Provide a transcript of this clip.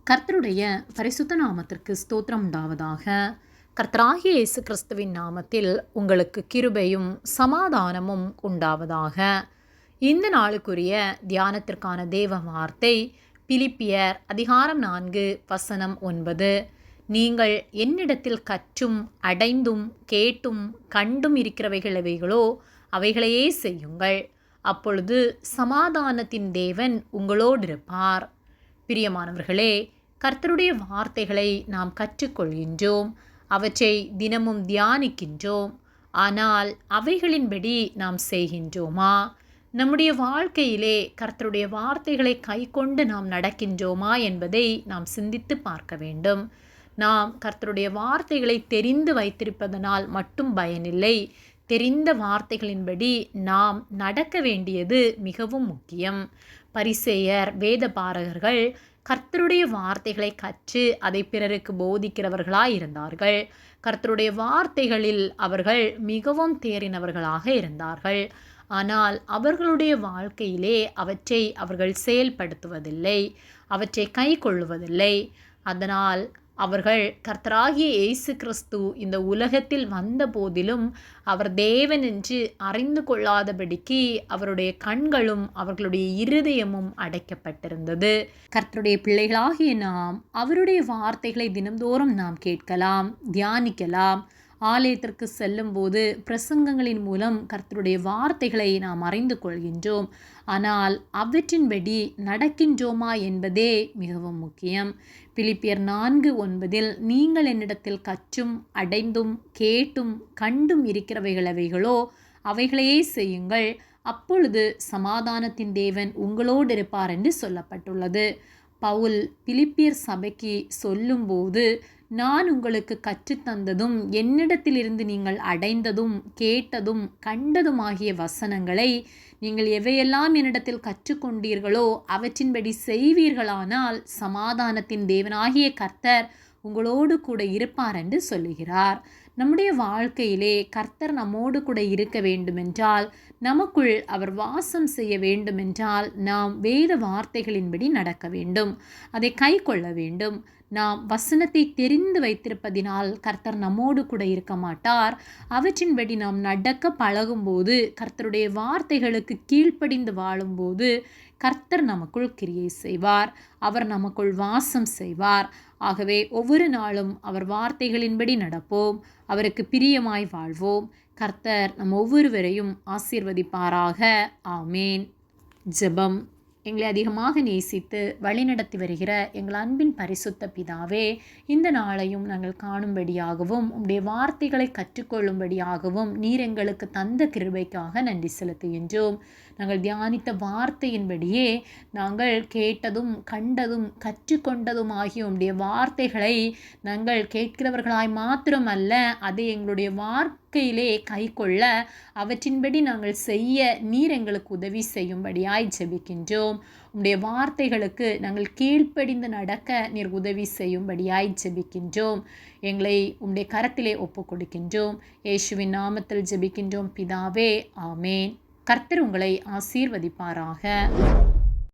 கர்த்தருடைய பரிசுத்த நாமத்திற்கு ஸ்தோத்திரம் உண்டாவதாக. கர்த்தராகிய இயேசு கிறிஸ்துவின் நாமத்தில் உங்களுக்கு கிருபையும் சமாதானமும் உண்டாவதாக. இந்த நாளுக்குரிய தியானத்திற்கான தேவ வார்த்தை பிலிப்பியர் அதிகாரம் 4 வசனம் 9. நீங்கள் என்னிடத்தில் கற்றும் அடைந்தும் கேட்டும் கண்டும் இருக்கிறவைகள் எவைகளோ அவைகளையே செய்யுங்கள், அப்பொழுது சமாதானத்தின் தேவன் உங்களோடிருப்பார். பிரியமானவர்களே, கர்த்தருடைய வார்த்தைகளை நாம் கற்றுக்கொள்கின்றோம், அவற்றை தினமும் தியானிக்கின்றோம். ஆனால் அவைகளின்படி நாம் செய்கின்றோமா? நம்முடைய வாழ்க்கையிலே கர்த்தருடைய வார்த்தைகளை கைக்கொண்டு நாம் நடக்கின்றோமா என்பதை நாம் சிந்தித்து பார்க்க வேண்டும். நாம் கர்த்தருடைய வார்த்தைகளை தெரிந்து வைத்திருப்பதனால் மட்டும் பயனில்லை, தெரிந்த வார்த்தைகளின்படி நாம் நடக்க வேண்டியது மிகவும் முக்கியம். பரிசேயர் வேதபாரகர்கள் கர்த்தருடைய வார்த்தைகளை கற்று அதை பிறருக்கு போதிக்கிறவர்களாய் இருந்தார்கள். கர்த்தருடைய வார்த்தைகளில் அவர்கள் மிகவும் தேறினவர்களாக இருந்தார்கள். ஆனால் அவர்களுடைய வாழ்க்கையிலே அவற்றை அவர்கள் செயல்படுத்துவதில்லை, அவற்றை கை கொள்ளுவதில்லை. அதனால் அவர்கள் கர்த்தராகிய இயேசு கிறிஸ்து இந்த உலகத்தில் வந்த போதிலும் அவர் தேவன் என்று அறிந்து கொள்ளாதபடிக்கு அவருடைய கண்களும் அவர்களுடைய இருதயமும் அடைக்கப்பட்டிருந்தது. கர்த்தருடைய பிள்ளைகளாகிய நாம் அவருடைய வார்த்தைகளை தினந்தோறும் நாம் கேட்கலாம், தியானிக்கலாம். ஆலயத்திற்கு செல்லும்போது பிரசங்கங்களின் மூலம் கர்த்தருடைய வார்த்தைகளை நாம் அறிந்து கொள்கின்றோம். ஆனால் அவற்றின்படி நடக்கின்றோமா என்பதே மிகவும் முக்கியம். பிலிப்பியர் 4:9 நீங்கள் என்னிடத்தில் கற்றும் அடைந்தும் கேட்டும் கண்டும் இருக்கிறவைகள் எவைகளோ அவைகளையே செய்யுங்கள், அப்பொழுது சமாதானத்தின் தேவன் உங்களோடு இருப்பார் என்று சொல்லப்பட்டுள்ளது. பவுல் பிலிப்பியர் சபைக்கு சொல்லும்போது, நான் உங்களுக்கு கற்றுத்தந்ததும் என்னிடத்திலிருந்து நீங்கள் அடைந்ததும் கேட்டதும் கண்டதுமாகிய வசனங்களை நீங்கள் எவையெல்லாம் என்னிடத்தில் கற்றுக்கொண்டீர்களோ அவற்றின்படி செய்வீர்களானால் சமாதானத்தின் தேவனாகிய கர்த்தர் உங்களோடு கூட இருப்பார் என்று சொல்லுகிறார். நம்முடைய வாழ்க்கையிலே கர்த்தர் நம்மோடு கூட இருக்க வேண்டுமென்றால், நமக்குள் அவர் வாசம் செய்ய வேண்டுமென்றால் நாம் வேத வார்த்தைகளின்படி நடக்க வேண்டும், அதை கை கொள்ள வேண்டும். நாம் வசனத்தை தெரிந்து வைத்திருப்பதினால் கர்த்தர் நம்மோடு கூட இருக்க மாட்டார். அவற்றின்படி நாம் நடக்க பழகும்போது, கர்த்தருடைய வார்த்தைகளுக்கு கீழ்ப்படிந்து வாழும்போது கர்த்தர் நமக்குள் கிரியை செய்வார், அவர் நமக்குள் வாசம் செய்வார். ஆகவே ஒவ்வொரு நாளும் அவர் வார்த்தைகளின்படி நடப்போம், அவருக்கு பிரியமாய் வாழ்வோம். கர்த்தர் நம் ஒவ்வொருவரையும் ஆசீர்வதிப்பாராக. ஆமேன். ஜெபம். எங்களை அதிகமாக நேசித்து வழிநடத்தி வருகிற எங்கள் அன்பின் பரிசுத்த பிதாவே, இந்த நாளையும் நாங்கள் காணும்படியாகவும் உம்முடைய வார்த்தைகளை கற்றுக்கொள்ளும்படியாகவும் நீர் எங்களுக்கு தந்த கிருபைக்காக நன்றி செலுத்துகின்றோம். நாங்கள் தியானித்த வார்த்தையின்படியே நாங்கள் கேட்டதும் கண்டதும் கற்றுக்கொண்டதும் ஆகிய உம்முடைய வார்த்தைகளை நாங்கள் கேட்கிறவர்களாய் மாத்திரமல்ல, அதை எங்களுடைய வாழ்க்கையிலே கை கொள்ள அவற்றின்படி நாங்கள் செய்ய நீர் எங்களுக்கு உதவி செய்யும்படியாய் ஜெபிக்கின்றோம். உம்முடைய வார்த்தைகளுக்கு நாங்கள் கீழ்ப்படிந்து நடக்க நீர் உதவி செய்யும்படியாய் ஜெபிக்கின்றோம். எங்களை உம்முடைய கரத்திலே ஒப்பு கொடுக்கின்றோம். இயேசுவின் நாமத்தில் ஜெபிக்கின்றோம் பிதாவே. ஆமேன். கர்த்தர் உங்களை ஆசீர்வதிப்பாராக.